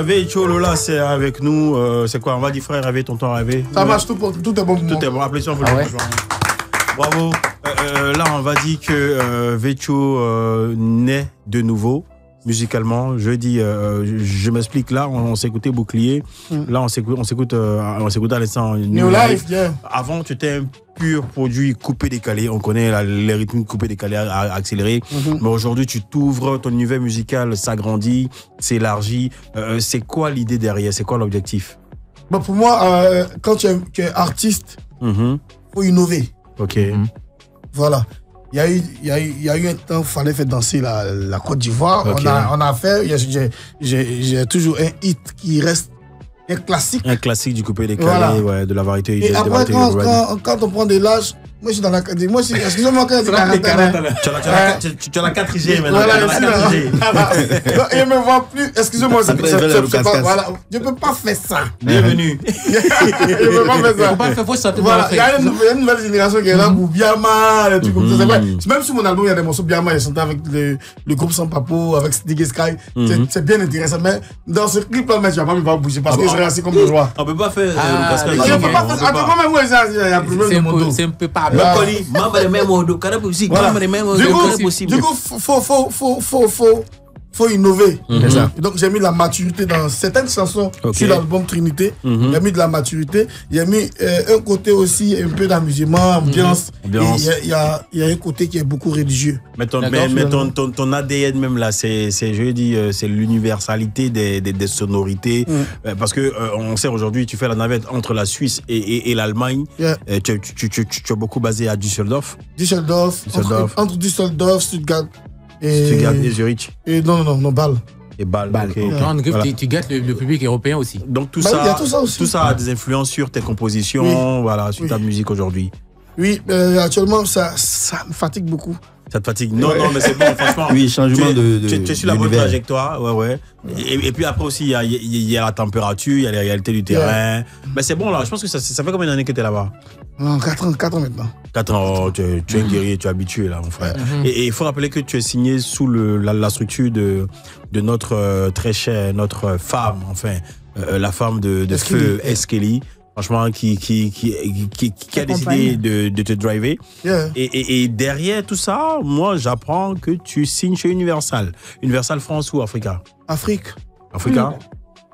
Vecchio Lolas, c'est avec nous. C'est quoi? On va dire frère rêver, tonton rêver. Ça marche, tout est bon. Tout est bon. Applaudissements pour le Bravo. Là, on va dire que Vecchio naît de nouveau. Musicalement, je dis, je m'explique. Là, on s'écoutait Bouclier. Là, on s'écoute à l'instant New Life. Yeah. Avant, tu étais un pur produit coupé-décalé. On connaît les rythmes coupé-décalé, accélérés. Mais aujourd'hui, tu t'ouvres, ton univers musical s'agrandit, s'élargit. C'est quoi l'idée derrière? C'est quoi l'objectif? Bon, pour moi, quand tu es artiste, faut innover. Ok. Voilà. Il y a eu un temps où il fallait faire danser la Côte d'Ivoire. Okay. On a fait, j'ai toujours un hit qui reste un classique. Un classique du coupé décalé, voilà. Ouais, de la variété. Et après, quand on prend de l'âge, moi je suis dans la. Excusez-moi, quand tu as la 4G maintenant. Voilà, il ne me voit plus. Excusez-moi, voilà, je ne peux pas faire ça. Bienvenue. Je ne peux pas faire ça. Voilà, il y a une nouvelle génération qui est là pour Biama, des trucs comme ça. Même sur mon album, il y a des morceaux Biama, ils chantent avec le groupe Sans Papo, avec Stiggy Sky. C'est bien intéressant. Mais dans ce clip-là, tu vas pas me voir bouger parce que je serai assis comme le roi. On ne peut pas faire Je ne peux pas faire. Attends, même moi, il y a plus de moto. C'est un peu pas Du coup, faut innover. Donc j'ai mis la maturité dans certaines chansons sur l'album Trinité. J'ai mis de la maturité. J'ai mis un côté aussi un peu d'amusement, ambiance. Il y a un côté qui est beaucoup religieux. Mais ton ADN même là, c'est l'universalité des sonorités. Parce que on sait aujourd'hui, tu fais la navette entre la Suisse et l'Allemagne. Tu es beaucoup basé à Düsseldorf. Entre Düsseldorf, Stuttgart. Et Zurich. Et non, Bâle. Et Bâle. Okay. Voilà. Tu gâtes le public européen aussi. Donc tout ça a des influences sur tes compositions, sur ta musique aujourd'hui. Oui, actuellement ça me fatigue beaucoup. Ça te fatigue? Non, mais c'est bon, franchement. Oui, changement tu es sur la bonne trajectoire, ouais. Et puis après aussi, il y a la température, il y a les réalités du terrain. Mais c'est bon là, je pense que ça fait combien d'années que tu es là-bas? 4 ans maintenant. 4 ans, tu es un guerrier, tu es habitué là, mon frère. Et il faut rappeler que tu es signé sous la structure de notre très chère, notre femme, enfin, la femme de Feu Eskeli. Franchement, qui a décidé de te driver. Et derrière tout ça, moi, j'apprends que tu signes chez Universal. Universal France ou Africa? Africa?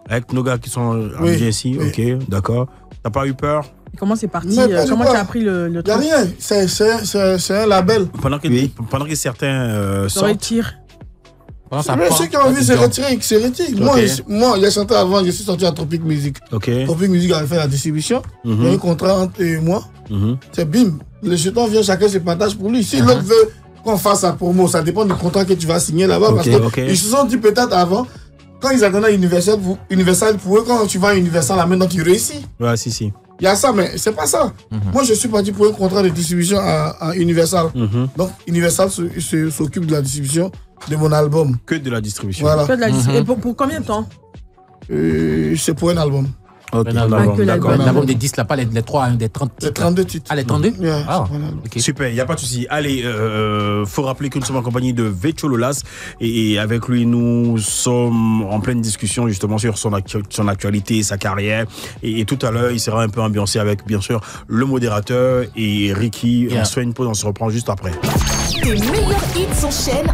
Avec nos gars qui sont amusés ici? Ok, d'accord. T'as pas eu peur? Comment c'est parti? Comment tu as appris le truc? Il n'y a rien. C'est un label. Pendant que certains sortent. Retire. Ceux qui ont envie de se retirer, ils se retirent. Moi, j'ai chanté avant, je suis sorti à Tropic Music. Tropic Music a fait la distribution. Il y a un contrat entre eux et moi. C'est bim. Le jeton vient, chacun se partage pour lui. Si l'autre veut qu'on fasse sa promo, ça dépend du contrat que tu vas signer là-bas. Parce qu'ils se sont dit peut-être avant, quand ils attendaient Universal pour eux, quand tu vas à Universal, là maintenant tu réussis. Ouais, si. Il y a ça, mais c'est pas ça. Moi, je suis parti pour un contrat de distribution à Universal. Donc, Universal s'occupe de la distribution de mon album. Que de la distribution. Voilà. Que de la distribution. Et pour combien de temps? C'est pour un album. L'album des 10, là, pas les 3, des 30 titres. Les 32 titres. Ah, les 32? Super, il n'y a pas de souci. Allez, faut rappeler que nous sommes en compagnie de Vecchio Lolas et avec lui, nous sommes en pleine discussion justement sur son actualité, sa carrière. Et tout à l'heure, il sera un peu ambiancé avec, bien sûr, le modérateur et Ricky. On se fait une pause, on se reprend juste après. Tes meilleurs hits s'enchaînent.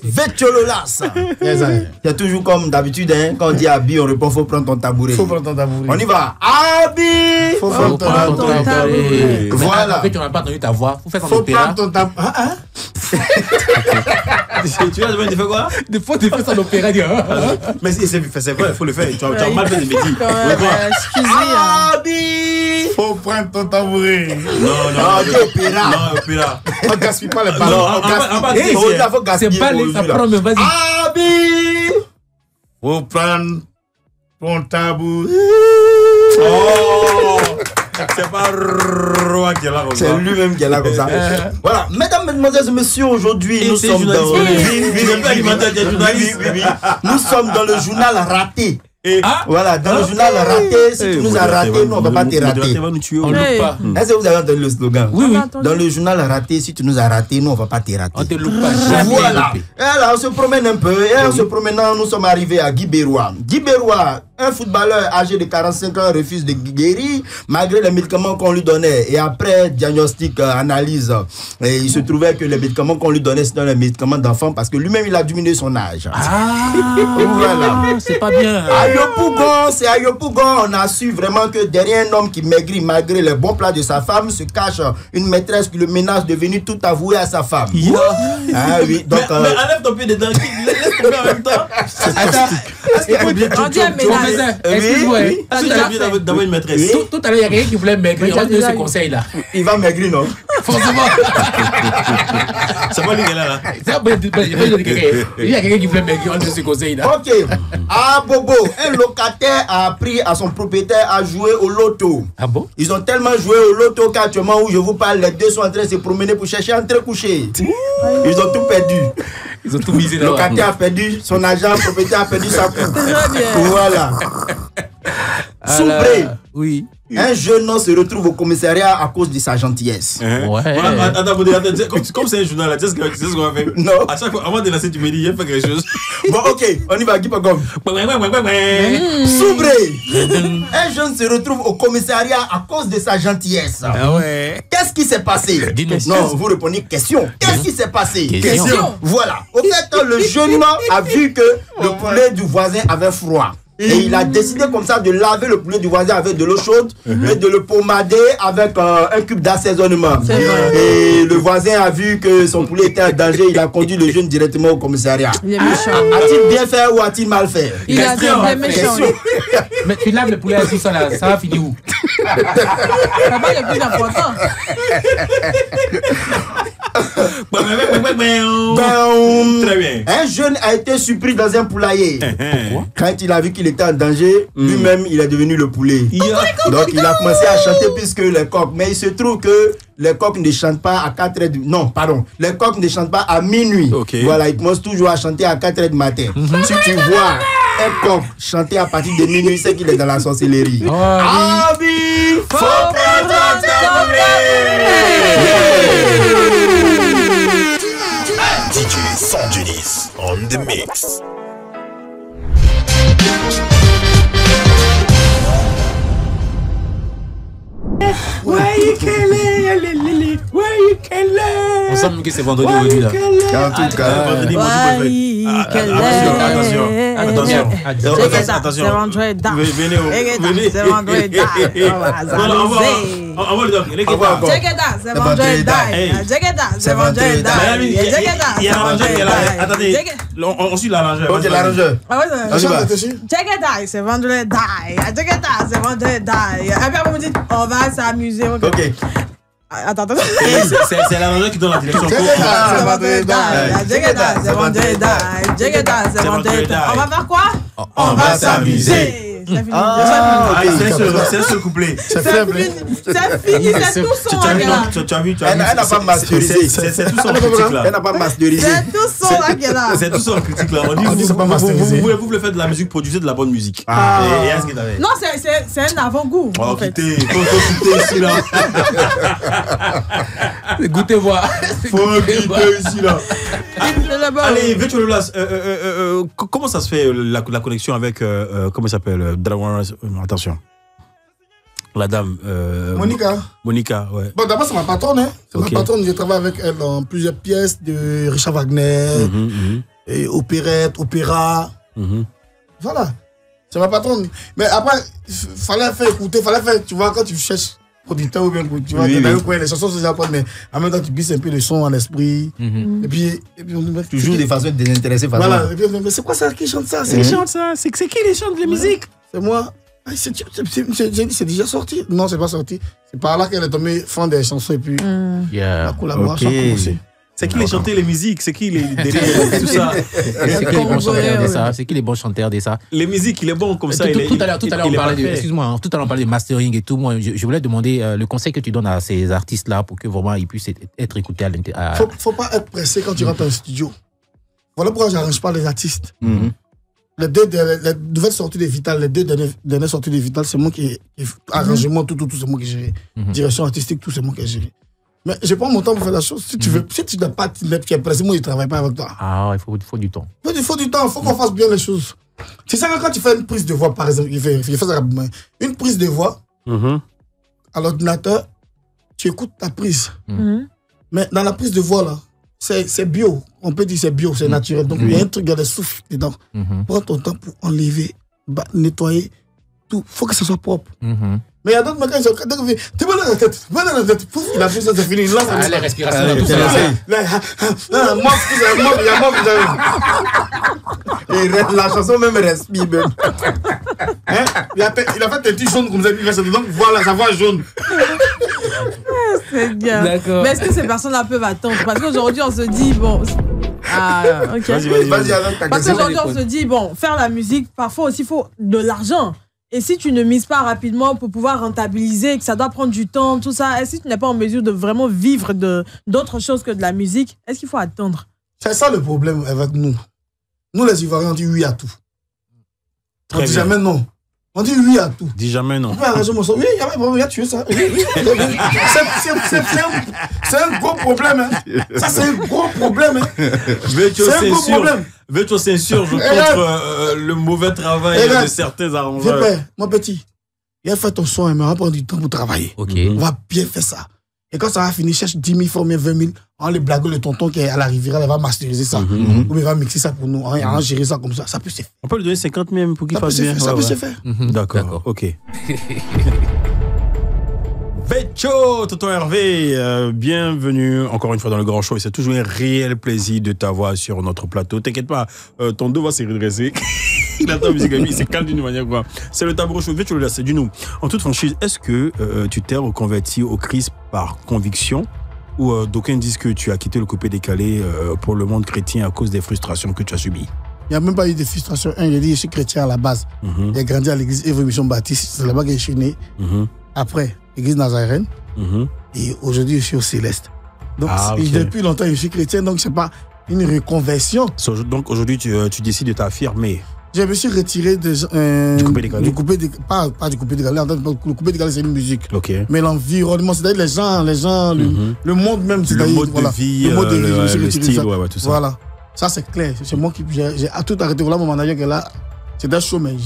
Vecchio Lolas. C'est toujours comme d'habitude, quand on dit Abi, on répond faut prendre ton tabouret. On y va. Abi, faut prendre ton tabouret. Voilà. En fait, on n'a pas entendu ta voix. Faut faire ton opéra. Faut prendre ton tabouret. Tu as demandé de faire quoi? Des fois, tu fais ça l'opéra. Mais c'est vrai, il faut le faire. Tu as mal fait des bêtises. Excusez. Abi, faut prendre ton tabouret. Non, opéra. On gaspille pas les ballons. C'est pas les ça prend, mais vas-y. Abi, faut prendre ton tabouret. Oh, c'est pas Roi qui est là comme ça. C'est lui-même qui est là comme ça. Voilà, mesdames, mesdemoiselles et messieurs, aujourd'hui, nous sommes dans le journal raté. Voilà, dans le journal raté, si tu nous as raté, nous on va pas te rater. On loupe pas. Est-ce que vous avez entendu le slogan? Oui. Dans le journal raté, si tu nous as raté, nous on va pas te rater. On te loupe pas. Jamais. Voilà. Et là, on se promène un peu. Et en se promenant, nous sommes arrivés à Guy Bérois. Guy Bérois, un footballeur âgé de 45 ans refuse de guérir malgré les médicaments qu'on lui donnait. Et après diagnostic, analyse, et il se trouvait que les médicaments qu'on lui donnait, c'était les médicaments d'enfant parce que lui-même, il a diminué son âge. Voilà. C'est pas bien. À Yopougon, on a su vraiment que derrière un homme qui maigrit malgré les bons plats de sa femme se cache une maîtresse qui le menace de venir tout avouer à sa femme. Ah oui, donc... Mais enlève ton pied dedans, laisse tomber en même temps. On dit un ménage. Excuse-moi. Est-ce que tu as bien d'avoir une maîtresse? Tout à l'heure, il y a quelqu'un qui voulait maigrir. On donne ce conseil-là. Il va maigrir, non? Forcément. C'est pas lui qui est là. Il y a quelqu'un qui voulait maigrir. On donne ce conseil-là. Ok. Ah, Bobo, un locataire a appris à son propriétaire à jouer au loto. Ah bon? Ils ont tellement joué au loto qu'actuellement où je vous parle, les deux sont en train de se promener pour chercher un train couché. Ils ont tout perdu. Ils ont tout misé Le là. locataire a perdu son argent, le propriétaire a perdu sa coupe. Voilà. Soubré. Oui. Un jeune homme se retrouve au commissariat à cause de sa gentillesse. Ouais. Attends, comme c'est un journal là, tu sais ce qu'on va faire? Non. À chaque fois, avant de lancer, tu me dis, il faut faire quelque chose. Bon, ok, on y va, Guy Pagom. Soubré. Un jeune se retrouve au commissariat à cause de sa gentillesse. Ah ouais. Qu'est-ce qui s'est passé? Non, vous répondez question. Qu'est-ce qui s'est passé? Question. Voilà. Au fait, le jeune homme a vu que le poulet du voisin avait froid. Et il a décidé comme ça de laver le poulet du voisin avec de l'eau chaude et de le pommader avec un cube d'assaisonnement. Et le voisin a vu que son poulet était en danger, il a conduit le jeune directement au commissariat. Il est méchant. A-t-il bien fait ou a-t-il mal fait? Il a dit méchant. Mais tu laves le poulet tout ça là, ça va finir où? Ça va le plus important. Très bien. Un jeune a été surpris dans un poulailler. Quand il a vu qu'il était en danger, lui-même il est devenu le poulet. Donc il a commencé à chanter plus que les coqs. Mais il se trouve que les coqs ne chantent pas à 4h du... Non, pardon. Les coqs ne chantent pas à minuit. Voilà, ils commencent toujours à chanter à 4h du matin. Si tu vois un coq chanter à partir de minuit, c'est qu'il est dans la sorcellerie. Abi, faut prendre DJ Sanjulis on the mix. On sent même que c'est vendredi aujourd'hui là. En tout cas, Vendredi, attention. C'est vendredi. Venez. C'est vendredi. On va le donner. C'est vendredi. C'est vendredi. Il y a l'arrangeur. Attendez, on suit l'arrangeur. ok, l'arrangeur. C'est vendredi. C'est vendredi. Et puis après, vous me dites, on va s'amuser. Ok. Attends. C'est l'arrangeur qui donne la direction. C'est vendredi. On va faire quoi? On va s'amuser. C'est fini. C'est un seul couplet. C'est fini, c'est tout son là. Tu as vu, Elle n'a pas masterisé. C'est tout son critique là. Elle n'a pas masterisé. C'est tout son là qui est là. C'est tout son critique là. On dit, c'est pas masterisé. vous voulez faire de la musique, produisez de la bonne musique. Et est-ce qu'il avait? Non, c'est un avant-goût. Oh, en fait. quittez, faut quitter ici là. Goûtez voir. Faut quitter ici là. Allez, Allez, Virtual Blast, comment ça se fait la connexion avec, comment il s'appelle, Dragon? Attention. La dame. Monica, ouais. Bon, d'abord, c'est ma patronne. Hein. C'est ma patronne. Je travaille avec elle dans plusieurs pièces de Richard Wagner, et opérette, opéra. Voilà. C'est ma patronne. Mais après, fallait faire écouter, tu vois, quand tu cherches producteur ou bien, tu vois, les chansons sont déjà bonnes, mais en même temps, tu bisses un peu le son en esprit. Et puis Tu joues de façon désintéressée. Voilà. Et puis, mais c'est quoi ça qui chante ça? C'est qui chante ça? C'est qui les chante les musiques? C'est moi. C'est déjà sorti. Non, c'est pas sorti. C'est par là qu'elle est tombée fan des chansons et puis la collaboration a commencé. C'est qui les chanteurs, les musiques? C'est qui les derrière tout ça? C'est qui les bons chanteurs de ça? C'est qui les bons chanteurs de ça? Les musiques, il est bon comme ça. Tout à l'heure, on parlait de, excuse-moi, tout à l'heure on parlait de mastering et tout. Moi, je voulais demander le conseil que tu donnes à ces artistes-là pour que vraiment ils puissent être écoutés à l'intérieur. Faut pas être pressé quand tu rentres dans le studio. Voilà pourquoi j'arrange pas les artistes. les nouvelles sorties des Vital, les 2 dernières sorties des Vital, c'est moi qui arrangement, tout, c'est moi qui gère. Direction artistique, tout, c'est moi qui ai géré. Mais je prends mon temps pour faire la chose. Si tu veux, si tu n'as pas qui est pressé, moi, je ne travaille pas avec toi. Ah, il faut du temps. Il faut du temps, il faut qu'on fasse bien les choses. C'est ça que quand tu fais une prise de voix, par exemple, il fait ça rapidement. Une prise de voix, à l'ordinateur, tu écoutes ta prise. Mais dans la prise de voix, là, c'est bio. On peut dire c'est bio, c'est naturel. Donc, il y a un truc, il y a des souffles dedans. Prends ton temps pour enlever, nettoyer, tout. Il faut que ça soit propre. Mais il y a d'autres mecs qui sont tu vas dans la tête, pouf, il a fait ça, c'est fini. Là, les respirations, tout ça. Et la chanson même respire. Il a fait des petits jaunes comme ça, donc voilà, sa voix jaune. C'est bien. D'accord. Mais est-ce que ces personnes-là peuvent attendre? Parce qu'aujourd'hui, on se dit, bon. Ah, ok. Vas-y, avec ta question. Parce qu'aujourd'hui, on se dit, bon, faire la musique, parfois aussi, il faut de l'argent. Et si tu ne mises pas rapidement pour pouvoir rentabiliser, que ça doit prendre du temps, tout ça, et si tu n'es pas en mesure de vraiment vivre d'autres choses que de la musique, est-ce qu'il faut attendre? C'est ça le problème avec nous. Nous, les Ivoiriens, on dit oui à tout. On dit jamais non. On dit oui à tout. Dis jamais non. Oui, il y a un problème, il a tué ça. C'est un gros problème. Hein. Ça, c'est un gros problème. Hein. C'est un gros problème. Veto s'insurge contre le mauvais travail de certains arrangeurs. Mon petit, il a fait ton son, mais on va prendre du temps pour travailler. Okay. On va bien faire ça. Et quand ça va finir, cherche 10 000 fois, 20 000, on les blague le tonton qui est à la rivière, il va masteriser ça. Ou il va mixer ça pour nous, on va gérer ça comme ça. Ça peut se faire. On peut lui donner 50 000 pour qu'il fasse bien. Ça peut se faire. D'accord, ok. Vecho, tonton Hervé, bienvenue encore une fois dans le Grand Show. Et c'est toujours un réel plaisir de t'avoir sur notre plateau. T'inquiète pas, ton dos va se redresser. Il attend la musique, il s'est calme d'une manière. C'est le tableau chaud. Vecho, c'est du nous. En toute franchise, est-ce que tu t'es reconverti au Christ par conviction ou d'aucuns disent que tu as quitté le coupé décalé pour le monde chrétien à cause des frustrations que tu as subies? Il n'y a même pas eu de frustration. J'ai dit, je suis chrétien à la base. J'ai grandi à l'église Évolution Baptiste. C'est là-bas que je suis né. Après, l'église Nazarène. Et aujourd'hui, je suis au Céleste. Donc, depuis longtemps, je suis chrétien. Donc, ce n'est pas une reconversion. Donc, aujourd'hui, tu décides de t'affirmer. Je me suis retiré du coupé décalé. Pas du coupé décalé. Le coupé décalé, c'est une musique. Mais l'environnement, c'est-à-dire les gens, le monde même. Le mode de vie, le style, tout ça. Voilà. Ça, c'est clair. C'est moi qui j'ai tout arrêté. Voilà mon manager qui est là. C'est un show, mais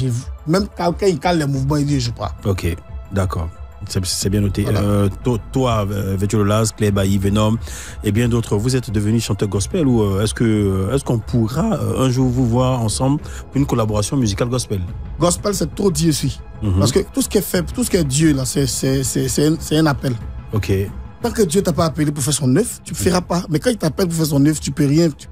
même quand il cale les mouvements, il dit je pas. Ok, d'accord. C'est bien noté. Voilà. Toi, Vecho Lolas, Clay Bailly, Venom et bien d'autres, vous êtes devenus chanteurs gospel ou est-ce qu'on pourra un jour vous voir ensemble pour une collaboration musicale gospel? Gospel, c'est trop Dieu aussi. Parce que tout ce qui est fait, tout ce qui est Dieu, là, c'est un appel. Ok. Tant que Dieu t'a pas appelé pour faire son œuvre, tu ne feras pas. Mais quand il t'appelle pour faire son œuvre, tu peux rien, tu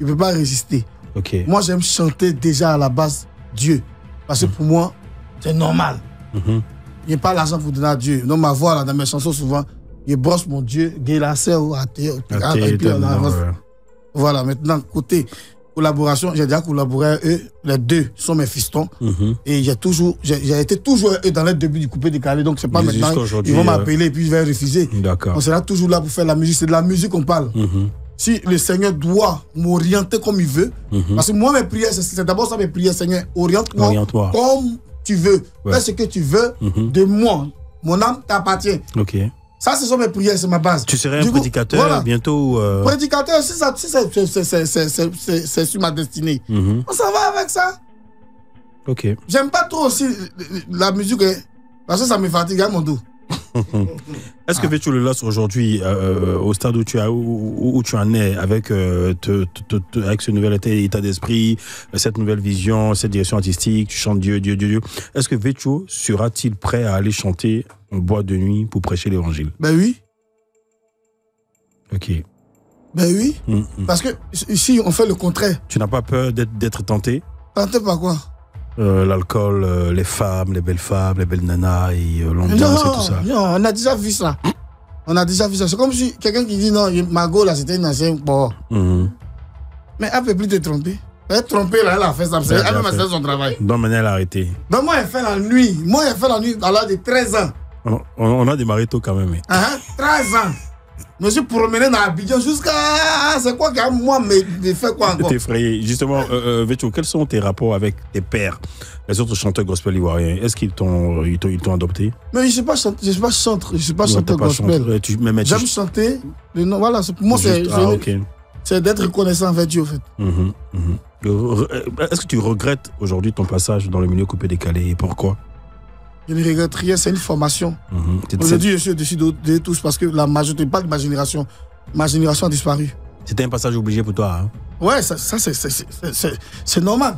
peux pas résister. Ok. Moi, j'aime chanter déjà à la base Dieu. Parce que pour moi, c'est normal. Il n'y a pas l'argent pour donner à Dieu. Donc, ma voix, là, dans mes chansons, souvent, je brosse mon Dieu, Guélassé ou Athée. Et puis, on avance. Voilà, maintenant, côté collaboration, j'ai déjà collaboré avec eux. Les deux sont mes fistons. Et j'ai été toujours eux dans les débuts du coupé décalé. Donc, c'est pas maintenant. Ils vont m'appeler et puis je vais refuser. D'accord. On sera toujours là pour faire la musique. C'est de la musique qu'on parle. Si le Seigneur doit m'orienter comme il veut, parce que moi, mes prières, c'est d'abord ça mes prières, Seigneur, oriente-moi comme tu veux. Fais ce que tu veux de moi. Mon âme t'appartient. Ok. Ça, ce sont mes prières, c'est ma base. Tu serais un prédicateur bientôt Prédicateur, si c'est sur ma destinée. On s'en va avec ça. Ok. J'aime pas trop aussi la musique, parce que ça me fatigue à mon dos. Est-ce que Vecho Lolas aujourd'hui, au stade où tu en es avec ce nouvel état d'esprit, cette nouvelle vision, cette direction artistique, tu chantes Dieu, est-ce que Vecho sera-t-il prêt à aller chanter en boîte de nuit pour prêcher l'évangile? Ben oui. Ok. Ben oui. Parce que ici, on fait le contraire. Tu n'as pas peur d'être tenté? Tenté par quoi? L'alcool, les femmes, les belles nanas et l'ambiance et tout ça. Non, on a déjà vu ça. C'est comme si quelqu'un qui dit non, Margot là c'était une ancienne. Bon. Mais elle ne peut plus te tromper. Elle est trompée là, elle a fait ça. Elle a fait son travail. Donc maintenant elle a arrêté. Donc moi elle fait la nuit. À l'âge de 13 ans. On a démarré tôt quand même. 13 ans. Je me suis promené dans Abidjan jusqu'à... C'est quoi qui a moi me fait quoi encore? T'es effrayé. Justement, Vetcho, quels sont tes rapports avec tes pères, les autres chanteurs gospel ivoiriens? Est-ce qu'ils t'ont adopté? Mais je ne suis pas chanteur gospel. J'aime chanter. Non, voilà, pour moi, c'est d'être reconnaissant avec Dieu, en fait. Est-ce que tu regrettes aujourd'hui ton passage dans le milieu coupé-décalé et pourquoi? Je ne regrette rien, c'est une formation. Aujourd'hui, je suis au-dessus de tous parce que la majorité, pas de ma génération a disparu. C'était un passage obligé pour toi, hein? Ouais, ça c'est normal.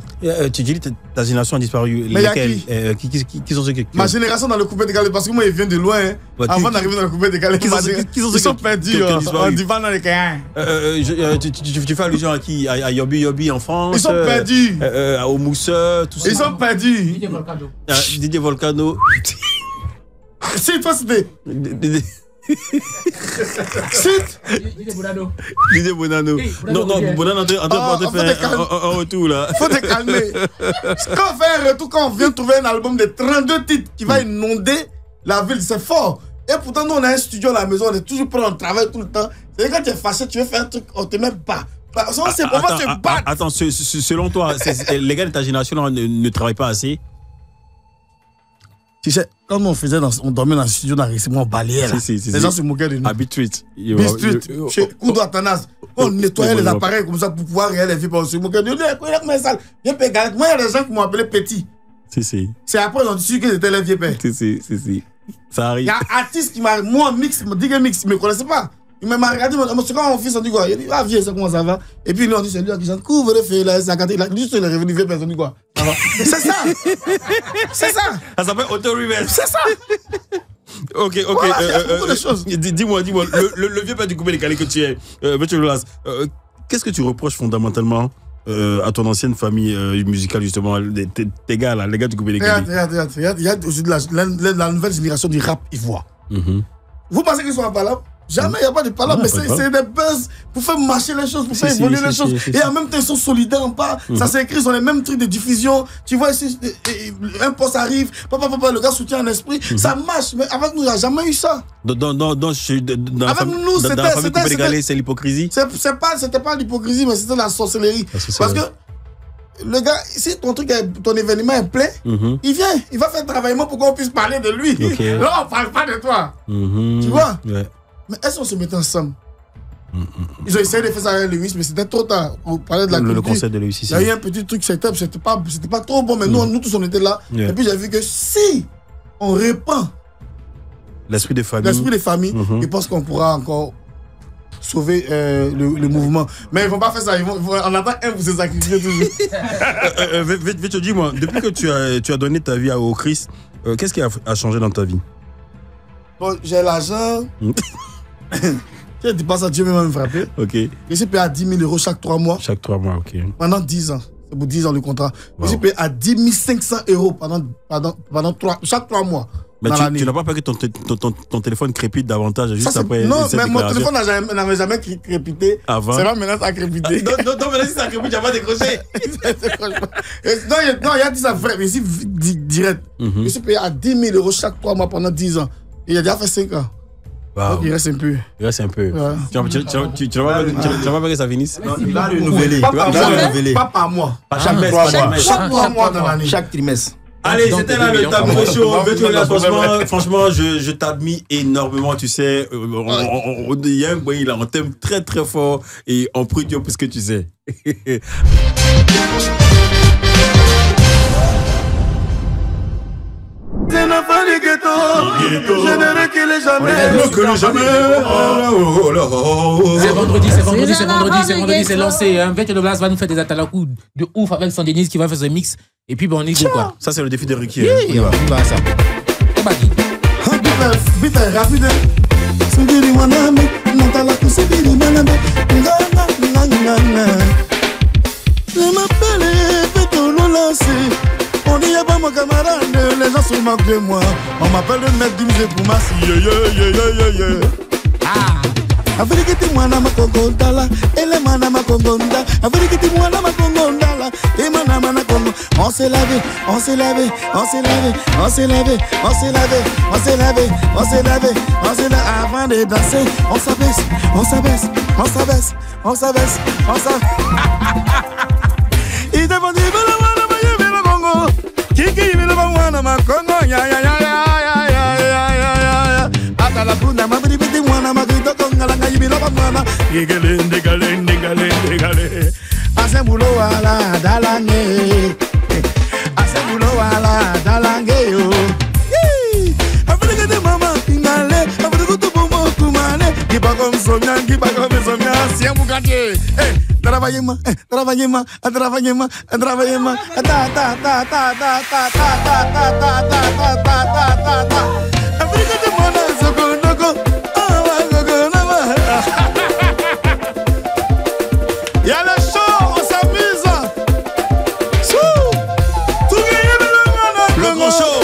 Tu dis que ta génération a disparu. Mais qui sont ceux qui... Ma génération dans le coupé décalé, parce que moi, ils viennent de loin. Hein. Ouais, avant d'arriver dans le coupé décalé, ils sont perdus. On dit pas dans les cahiers. Tu fais allusion à qui? À Yobi en France? Ils sont perdus. Au Mousseux, tout ça. Ils sont perdus. Didier Volcano. Si, toi, c'était... Didier Bonano. Non, Bonano, on fait un retour là. Faut te calmer. Quand on fait un retour, quand on vient trouver un album de 32 titres qui va inonder la ville, c'est fort. Et pourtant, nous, on a un studio à la maison, on est toujours prêt, on travaille tout le temps. C'est quand tu es fâché, tu veux faire un truc, on te met pas. On va se battre. Attends, selon toi, les gars de ta génération ne travaillent pas assez? Tu sais, quand on dormait dans le studio, on balayait là. Les gens se moquaient de nous. À B-Street. Chez Koudou Atanas. On nettoyait les appareils comme ça pour pouvoir réaliser les filles. On se moquait de nous. Moi, il y a des gens qui m'ont appelé petit. C'est après, ils ont dit que j'étais les vieux pères. Ça arrive. Il y a un artiste qui m'a. Moi, Mix, DJ Mix, il ne me connaissait pas. Il m'a regardé, c'est quand mon fils a dit quoi? Il a dit, ah, viens, c'est comment ça va? Et puis, lui, on dit, c'est lui qui chante, couvre le feu, là, ça a juste il est revenu, vieux personne, dit quoi? C'est ça! C'est ça! Ça s'appelle auto-reverse. C'est ça! Ok. Beaucoup de choses. Dis-moi, le vieux père du coupé décalé que tu es, qu'est-ce que tu reproches fondamentalement à ton ancienne famille musicale, justement, tes gars, là, les gars du coupé décalé? Regarde, il y a aussi la nouvelle génération du rap ivoire. Vous pensez qu'ils sont impalables? Jamais, il n'y a pas de palabres, mais c'est des buzz pour faire marcher les choses, pour faire évoluer les choses. Et en même temps, ils sont solidaires en bas. Ça s'écrit sur les mêmes trucs de diffusion. Tu vois ici, un poste arrive, papa, le gars soutient un esprit. Ça marche, mais avec nous, il n'y a jamais eu ça. Dans la famille coupé décalé, c'est l'hypocrisie? C'était pas l'hypocrisie, mais c'était la sorcellerie. Parce que le gars, si ton événement est plein, il vient, il va faire travaillement pour qu'on puisse parler de lui. Là, on ne parle pas de toi. Tu vois? Mais est-ce qu'on se mettait ensemble? Ils ont essayé de faire ça avec Lewis, mais c'était trop tard. On parlait de la culture. Le concept de Lewis ici. Il y a eu un petit truc, c'était pas trop bon, mais nous tous on était là. Et puis j'ai vu que si on répand l'esprit des familles, je pense qu'on pourra encore sauver le mouvement. Mais ils vont pas faire ça, on attend un pour se sacrifier toujours. Vite, dis-moi, depuis que tu as donné ta vie au Christ, qu'est-ce qui a changé dans ta vie? Bon, j'ai l'argent. Tu dis pas ça, Dieu va me frapper. Ok. Je suis payé à 10 000 € chaque 3 mois. Chaque 3 mois, ok. Pendant 10 ans. C'est pour 10 ans le contrat. Wow. Je suis payé à 10 500 € chaque 3 mois. Mais tu n'as pas peur que ton téléphone crépite davantage juste ça, après? Non, mais mon téléphone n'avait jamais crépité. Avant? C'est là maintenant ça a crépité. Non, mais là, si ça crépite, tu n'as pas décroché. Non, il a dit ça vrai, mais ici, direct. Je suis payé à 10 000 € chaque 3 mois pendant 10 ans. Et il a déjà fait 5 ans. Wow. Donc il reste un peu. Ouais. Tu vas pas que ça finisse? Non, il va renouveler. Pas par mois. Chaque 3 mois dans l'année. Chaque trimestre. Allez, c'était là le tableau show. Franchement, je t'admire énormément. Tu sais, il y a un boy là, on t'aime très très fort et on prie Dieu pour ce que tu sais. C'est l'enfant du ghetto, je ne recule jamais. C'est vendredi, c'est lancé. Vetcho de Blas va nous faire des atalakou de ouf avec son Denise qui va faire ce mix. Et puis, on est quoi? Ça, c'est le défi de Ricky. Oui, on va ça. Vite, rapide. Je m'appelle Vetcho Lolancé. On dit y'a pas mon camarade, les gens se moquent de moi. On m'appelle le maître du musée pour ma fille. Averigiti mwana makongondala, ele mana makongonda. Averigiti mwana makongondala, e mana mana kongo. on s'est lavé, on s'est lavé, on s'est lavé, on s'est lavé, on s'est lavé, on s'est lavé, on s'est lavé, on s'est lavé. Avant de danser, on s'abaisse, on s'abaisse, on s'abaisse, on s'abaisse, on s'abaisse. Il demande le Congo, Kiki le Congo, ma Congo, ya ya ya ya ya ya ya. Ata la puna, ma bidi bidi mwana, ma grito Congo, la ngayi bila mwana. Gigale, digale, digale, digale. Asembulo wala dalange, asembulo wala dalange yo. Afrika de mama ingale, Afrika de bomo kumane. Giba comme somia, siya mukate. Travaillez-moi, travaillez-moi, travaillez-moi, travaillez-moi. Ta ta ta ta ta ta ta ta ta ta ta ta ta ta. Afrika de mona soko noko, awa gogo nama. Y'a le show, on s'amuse. Sou, tout gagne de le grand show.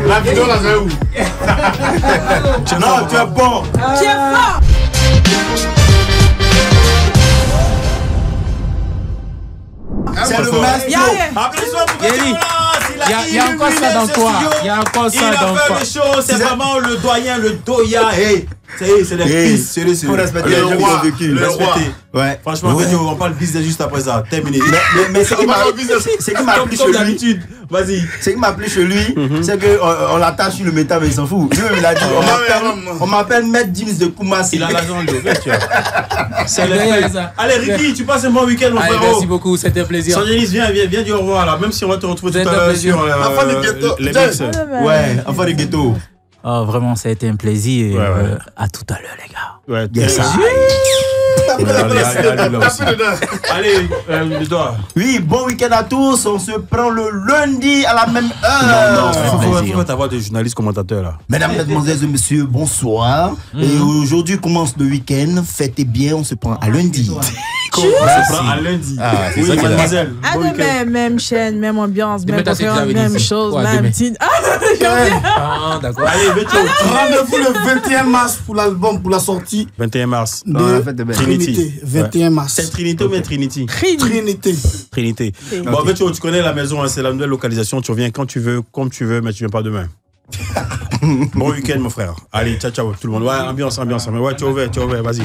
La vidéo là, c'est où? Non, tu es bon. Tu es fort. C'est le maestro. Il y a encore ça dans toi. Il y a encore ça dans toi. Il a fait les choses, c'est vraiment le doyen, le doya. C'est des fils. Faut respecter les gens qui ont vécu. Le roi. Ouais. Franchement, on parle business juste après ça. Terminé. Mais c'est qui m'a appelé chez lui. Vas-y. C'est qui m'a appelé chez lui, c'est qu'on l'attache sur le métal, mais il s'en fout. Lui-même, il a dit on m'appelle Maître James de Koumassi. Il a raison, le c'est ça. Allez, Ricky, tu passes un bon week-end, mon frère. Merci beaucoup, c'était un plaisir. Sanjenis, viens dire au revoir là, même si on va te retrouver tout à l'heure sur enfant du ghetto. Ouais, enfant du ghetto. Oh, vraiment, ça a été un plaisir. À tout à l'heure, les gars. Ouais, yes, allez, Edouard. Oui, bon week-end à tous. On se prend le lundi à la même heure. Non, il faut ta voix de journaliste commentateur là. Mesdames, mesdemoiselles et messieurs, bonsoir. Et aujourd'hui commence le week-end. Fêtez bien, on se prend à lundi. On se prend à lundi. C'est ça, mademoiselle. Même chaîne, même ambiance, même conférence, même chose, même titre. Ah, d'accord. Allez, rendez-vous le 21 mars pour l'album, pour la sortie. 21 mars. De Trinité. 21 mars. C'est Trinité ou bien Trinity? Trinité. Bon, mais tu connais la maison, c'est la nouvelle localisation. Tu reviens quand tu veux, comme tu veux, mais tu viens pas demain. Bon week-end, mon frère. Allez, ciao, ciao, tout le monde. Ouais, ambiance. Ouais, tu es ouvert, vas-y.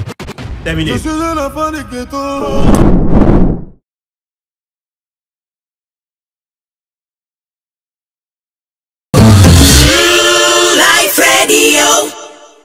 Terminé. Je suis un enfant du ghetto.